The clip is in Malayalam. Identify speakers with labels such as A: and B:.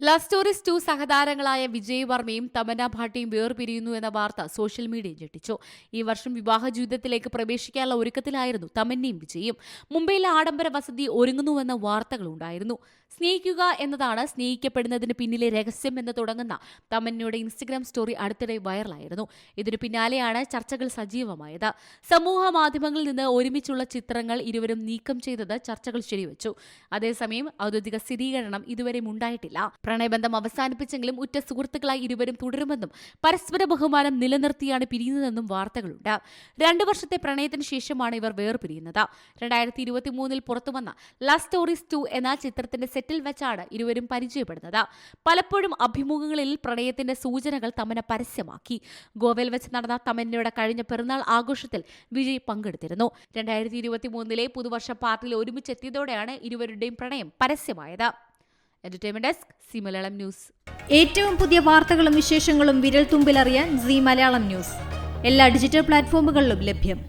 A: ലവ് സ്റ്റോറീസ് 2 സഹതാരങ്ങളായ വിജയ് വർമ്മയും തമന്ന ഭാട്ടിയും വേർപിരിയുന്നു എന്ന വാർത്ത സോഷ്യൽ മീഡിയയിൽ ഞെട്ടിച്ചു. ഈ വർഷം വിവാഹ ജീവിതത്തിലേക്ക് പ്രവേശിക്കാനുള്ള ഒരുക്കത്തിലായിരുന്നു തമന്നയും വിജയും. മുംബൈയിലെ ആഡംബര വസതി ഒരുങ്ങുന്നുവെന്ന വാർത്തകളുണ്ടായിരുന്നു. സ്നേഹിക്കുക എന്നതാണ് സ്നേഹിക്കപ്പെടുന്നതിന് പിന്നിലെ രഹസ്യം എന്ന് തുടങ്ങുന്ന തമന്നയുടെ ഇൻസ്റ്റഗ്രാം സ്റ്റോറി അടുത്തിടെ വൈറലായിരുന്നു. ഇതിനു പിന്നാലെയാണ് ചർച്ചകൾ സജീവമായത്. സമൂഹ മാധ്യമങ്ങളിൽ നിന്ന് ഒരുമിച്ചുള്ള ചിത്രങ്ങൾ ഇരുവരും നീക്കം ചെയ്തത് ചർച്ചകൾ ശരിവച്ചു. അതേസമയം ഔദ്യോഗിക സ്ഥിരീകരണം ഇതുവരെ ഉണ്ടായിട്ടില്ല. പ്രണയബന്ധം അവസാനിപ്പിച്ചെങ്കിലും ഉറ്റ സുഹൃത്തുക്കളായി ഇരുവരും തുടരുമെന്നും പരസ്പര ബഹുമാനം നിലനിർത്തിയാണ് പിരിയുന്നതെന്നും വാർത്തകളുണ്ട്. 2 വർഷത്തെ പ്രണയത്തിന് ശേഷമാണ് ഇവർ വേർപിരിയുന്നത്. 2023 പുറത്തുവന്ന ലവ് സ്റ്റോറീസ് 2 എന്ന ചിത്രത്തിന്റെ സെറ്റിൽ വെച്ചാണ് ഇരുവരും പരിചയപ്പെടുന്നത്. പലപ്പോഴും അഭിമുഖങ്ങളിൽ പ്രണയത്തിന്റെ സൂചനകൾ തമന്ന പരസ്യമാക്കി. ഗോവയിൽ വെച്ച് നടന്ന തമന്നയുടെ കഴിഞ്ഞ പിറന്നാൾ ആഘോഷത്തിൽ വിജയ് പങ്കെടുത്തിരുന്നു. 2023 പുതുവർഷ പാർട്ടിയിൽ ഒരുമിച്ചെത്തിയതോടെയാണ് ഇരുവരുടെയും പ്രണയം പരസ്യമായത്. Entertainment desk Zee Malayalam news.
B: ഏറ്റവും പുതിയ വാർത്തകളും വിശേഷങ്ങളും വിരൽ തുമ്പിലറിയാൻ സി മലയാളം ന്യൂസ് എല്ലാ ഡിജിറ്റൽ പ്ലാറ്റ്ഫോമുകളിലും ലഭ്യം.